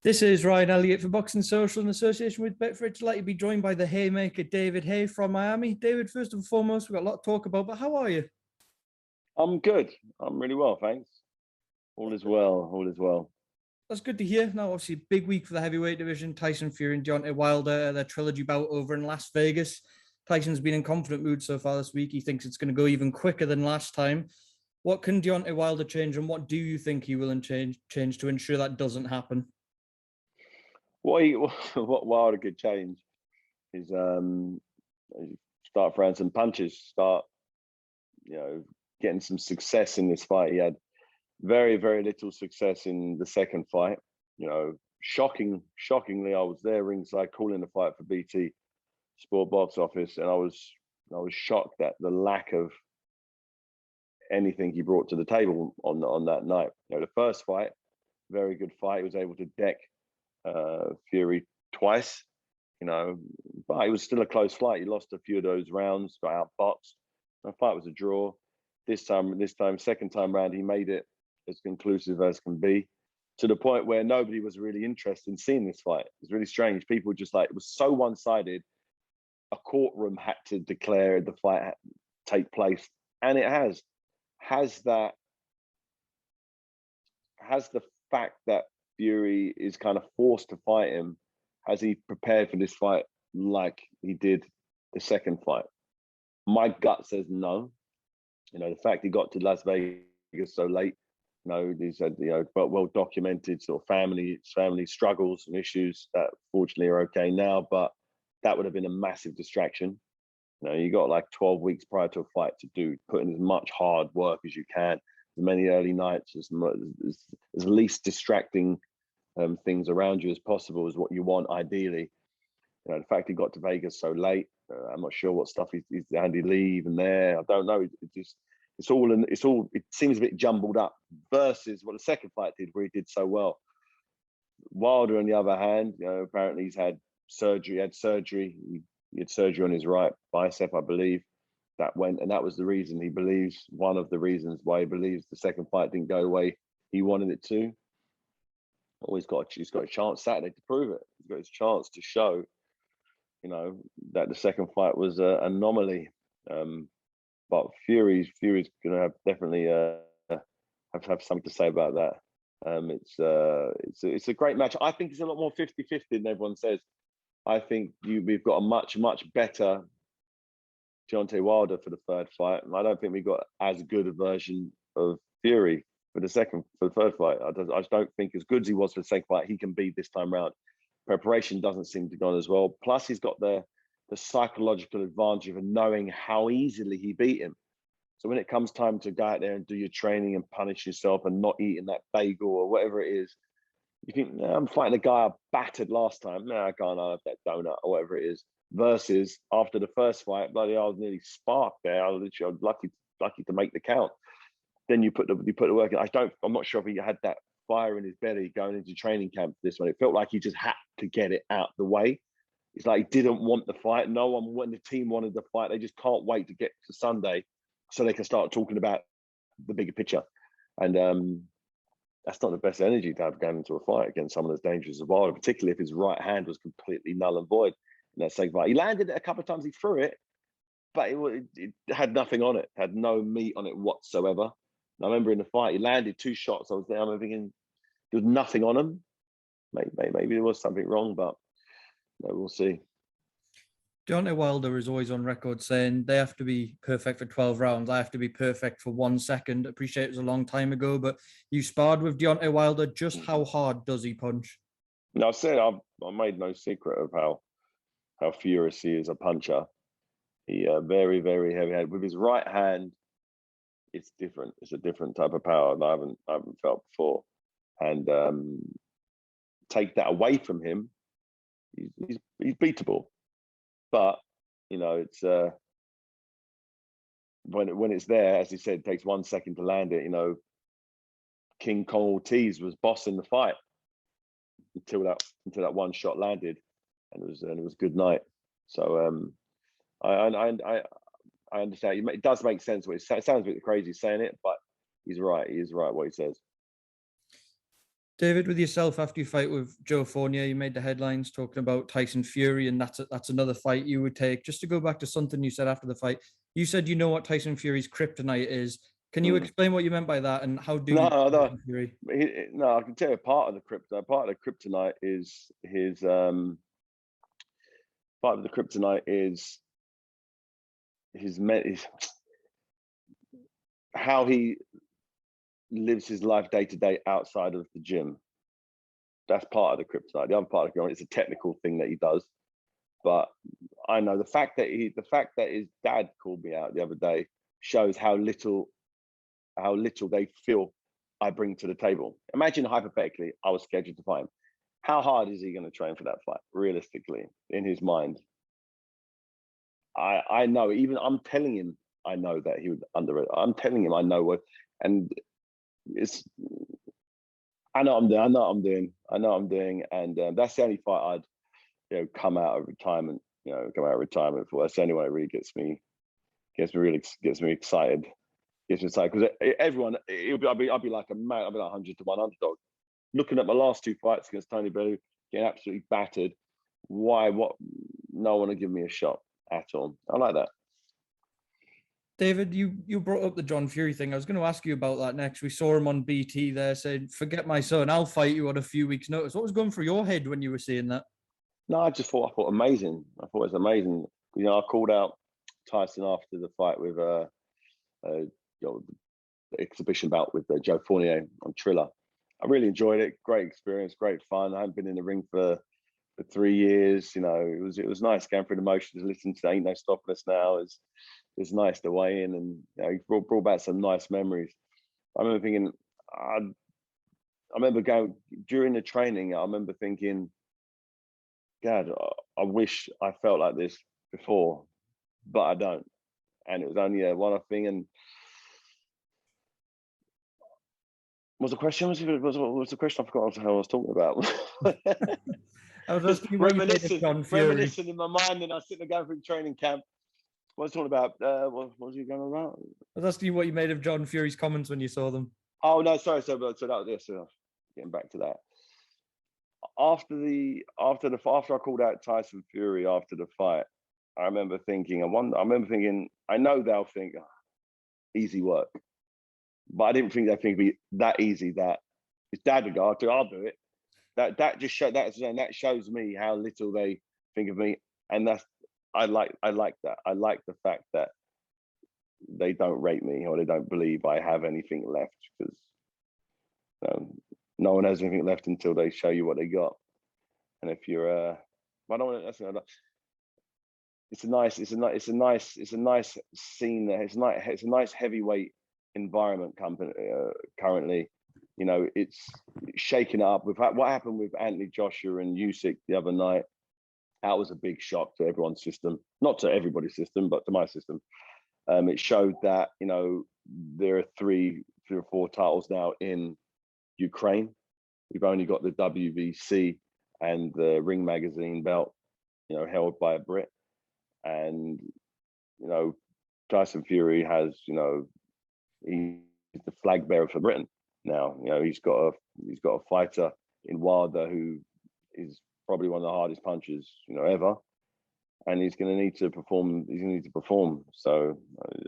This is Ryan Elliott for Boxing Social in association with Betfred. Delighted to be joined by the Haymaker, David Haye from Miami. David, first and foremost, we've got a lot to talk about, but how are you? I'm good. I'm really well, thanks. All is well. All is well. That's good to hear. Now, obviously, big week for the heavyweight division. Tyson Fury and Deontay Wilder, their trilogy bout over in Las Vegas. Tyson's been in confident mood so far this week. He thinks it's going to go even quicker than last time. What can Deontay Wilder change, and what do you think he will change to ensure that doesn't happen? What Wilder could change is start throwing some punches, start getting some success in this fight. He had very, very little success in the second fight. Shockingly, I was there ringside calling the fight for BT Sport Box Office, and I was shocked at the lack of anything he brought to the table on that night. The first fight, very good fight. He was able to deck Fury twice, but it was still a close fight. He lost a few of those rounds, got outboxed. The fight was a draw. This time, second time round, he made it as conclusive as can be, to the point where nobody was really interested in seeing this fight. It was really strange. People were just like, it was so one-sided. A courtroom had to declare the fight take place, and it has. Has the fact that Fury is kind of forced to fight him, has he prepared for this fight like he did the second fight? My gut says no. The fact he got to Las Vegas so late, these are but well documented sort of family struggles and issues that fortunately are okay now, but that would have been a massive distraction. You got like 12 weeks prior to a fight to put in as much hard work as you can, as many early nights, as least distracting things around you as possible is what you want ideally. The fact he got to Vegas so late, I'm not sure what stuff he's Andy Lee even there. I don't know. It seems a bit jumbled up versus what the second fight did, where he did so well. Wilder, on the other hand, apparently he's had surgery. He had surgery on his right bicep, I believe. That went, and that was the reason he believes, one of the reasons why he believes the second fight didn't go the way he wanted it to. He's got a chance Saturday to prove it. He's got his chance to show, that the second fight was an anomaly. But Fury's going to have definitely have something to say about that. It's a great match. I think it's a lot more 50-50 than everyone says. I think we've got a much, much better Deontay Wilder for the third fight. I don't think we got as good a version of Fury for the third fight. I just don't think as good as he was for the second fight, he can be this time round. Preparation doesn't seem to go as well. Plus, he's got the psychological advantage of knowing how easily he beat him. So when it comes time to go out there and do your training and punish yourself and not eating that bagel or whatever it is, you think, I'm fighting a guy I battered last time. No, I can't have that donut or whatever it is. Versus after the first fight, bloody, I was nearly sparked there. I was lucky to make the count. Then you put the work in. I'm not sure if he had that fire in his belly going into training camp for this one. It felt like he just had to get it out the way. It's like he didn't want the fight. No one, when the team wanted the fight, they just can't wait to get to Sunday so they can start talking about the bigger picture. And that's not the best energy to have going into a fight against someone as dangerous as Wilder, particularly if his right hand was completely null and void in that second fight. He landed it a couple of times, he threw it, but it had nothing on it, had no meat on it whatsoever. And I remember in the fight, he landed 2 shots. I was there, I'm thinking, there was nothing on him. Maybe there was something wrong, but we'll see. Deontay Wilder is always on record saying they have to be perfect for 12 rounds. I have to be perfect for 1 second. Appreciate it was a long time ago, but you sparred with Deontay Wilder. Just how hard does he punch? No, I said I made no secret of how furious he is a puncher. He very, very heavy-handed. With his right hand, it's different. It's a different type of power that I haven't felt before. And take that away from him, he's beatable. But it's when it's there, as he said, it takes 1 second to land it. King Kong Ortiz was bossing the fight until that one shot landed, and it was good night. So I understand. It does make sense. It sounds a bit crazy saying it, but he's right. He is right what he says. David, with yourself after you fight with Joe Fournier, you made the headlines talking about Tyson Fury, and that's another fight you would take. Just to go back to something you said after the fight, you said you know what Tyson Fury's kryptonite is. Can you explain what you meant by that, and how do you No, no, Tyson Fury? no. I can tell you part of the crypto. Part of the kryptonite is his. Part of the kryptonite is his how he lives his life day to day outside of the gym. That's part of the kryptonite. The other part of the kryptonite is a technical thing that he does. But I know the fact that his dad called me out the other day shows how little they feel I bring to the table. Imagine hypothetically, I was scheduled to fight him. How hard is he going to train for that fight? Realistically, in his mind, I know. Even I'm telling him I know that he would under it. I'm telling him I know what, and it's. I know I'm doing. I know I'm doing. I know I'm doing, and that's the only fight I'd come out of retirement. Come out of retirement for. That's the only one that really gets me excited. Gets me excited because everyone. I'll be like a man. I'll be like 100 to 1 underdog. Looking at my last two fights against Tony Bellew, getting absolutely battered. Why? What? No one will give me a shot at all. I like that. David, you brought up the John Fury thing. I was going to ask you about that next. We saw him on BT there saying, "Forget my son, I'll fight you on a few weeks' notice." What was going through your head when you were seeing that? No, I thought amazing. I thought it was amazing. I called out Tyson after the fight with the exhibition bout with Joe Fournier on Triller. I really enjoyed it. Great experience, great fun. I haven't been in the ring for 3 years. It was nice going through the motions, listening to Ain't No Stopping Us Now. It's nice to weigh in, and it brought back some nice memories. I remember thinking, I remember going during the training. I remember thinking, God, I wish I felt like this before, but I don't. And it was only a one-off thing. And what was the question? What was the question? I forgot what I was talking about. I was asking you what you made of John Fury. Reminiscing in my mind, and I was sitting there going through training camp. What was I talking about? What was you going about? I was asking you what you made of John Fury's comments when you saw them. Oh no, sorry. So that was this. Getting back to that. After I called out Tyson Fury after the fight, I remember thinking, I know they'll think easy work, but I didn't think they'd think it'd be that easy. That his dad would go, I'll do it. That just that shows me how little they think of me, and I like that. I like the fact that they don't rate me or they don't believe I have anything left, because no one has anything left until they show you what they got. And if you're I don't want to. It's a nice scene there. It's a nice heavyweight environment currently. It's shaking up with what happened with Anthony Joshua and Usyk the other night. That was a big shock to everyone's system, not to everybody's system, but to my system. It showed that there are three or four titles now in Ukraine. We've only got the WBC and the Ring Magazine belt, held by a Brit. And Tyson Fury has, he's the flag bearer for Britain now. He's got a fighter in Wilder who is probably one of the hardest punchers ever, and he's going to need to perform. He's going to need to perform. So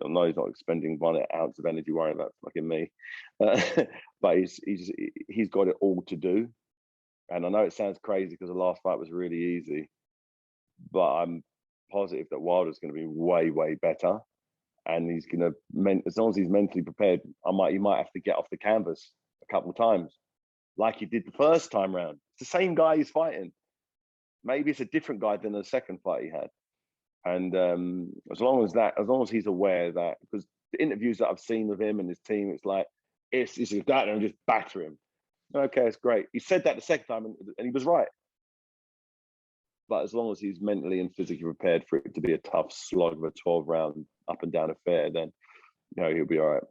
I know he's not expending 1 ounce of energy worrying about fucking me, but he's got it all to do. And I know it sounds crazy because the last fight was really easy, but I'm positive that Wilder's going to be way, way better. And he's going to, as long as he's mentally prepared, he might have to get off the canvas a couple of times, like he did the first time round. It's the same guy he's fighting. Maybe it's a different guy than the second fight he had. And as long as he's aware that, because the interviews that I've seen with him and his team, it's like, it's go out there and just batter him. Okay, it's great. He said that the second time, and he was right. But as long as he's mentally and physically prepared for it to be a tough slog of a 12-round up and down affair, then he'll be all right.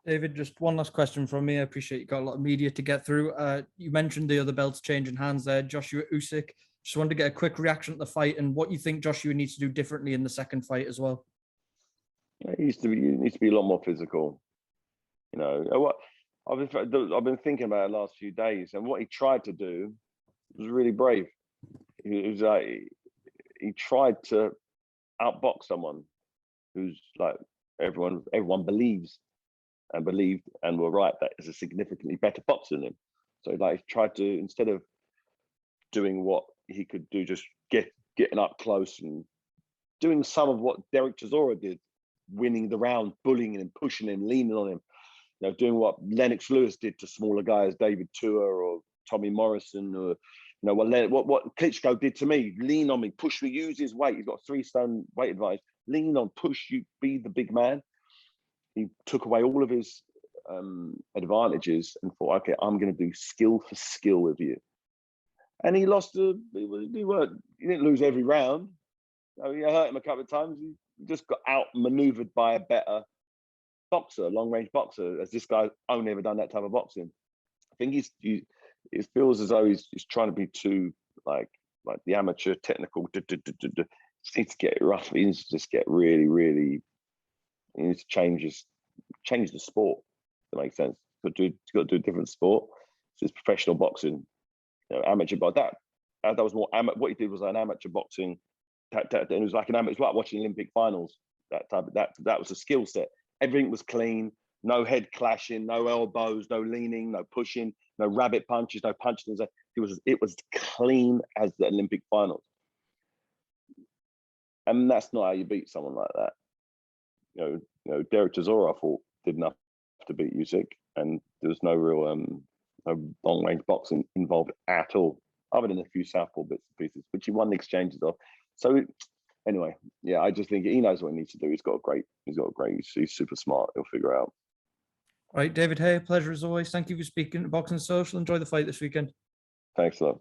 David, just one last question from me. I appreciate you got a lot of media to get through. You mentioned the other belts changing hands there, Joshua Usyk. Just wanted to get a quick reaction to the fight and what you think Joshua needs to do differently in the second fight as well. He needs to be a lot more physical. I've been thinking about it the last few days, and what he tried to do was really brave. He was like, he tried to outbox someone who's like everyone believes and believed and were right that is a significantly better boxer than him. So like he tried to, instead of doing what he could do, just getting up close and doing some of what Derek Chisora did, winning the round, bullying him, pushing him, leaning on him, you know, doing what Lennox Lewis did to smaller guys, David Tua or Tommy Morrison, or you know what Klitschko did to me, lean on me, push me, use his weight. He's got 3 stone weight advantage. Lean on, push you, be the big man. He took away all of his advantages and thought, okay, I'm going to do skill for skill with you. And he lost. He didn't lose every round. You know, he hurt him a couple of times. He just got outmaneuvered by a better boxer, long range boxer. As this guy only ever done that type of boxing. I think it feels as though he's trying to be too like the amateur technical. He needs to get rough. He needs to just get really. He needs to change the sport. That makes sense. He's got to do a different sport. So it's professional boxing, you know, amateur. But that was more what he did was an amateur boxing. And it was like it was like watching Olympic finals. That was a skill set. Everything was clean. No head clashing. No elbows. No leaning. No pushing. No rabbit punches. No punching. It was clean as the Olympic finals. And that's not how you beat someone like that. You know, Derek Chisora, I thought, did enough to beat Usyk, and there was no real no long range boxing involved at all, other than a few southpaw bits and pieces, which he won the exchanges of. So anyway, yeah, I just think he knows what he needs to do. He's super smart. He'll figure it out. All right, David Haye, pleasure as always. Thank you for speaking to Boxing Social. Enjoy the fight this weekend. Thanks a lot.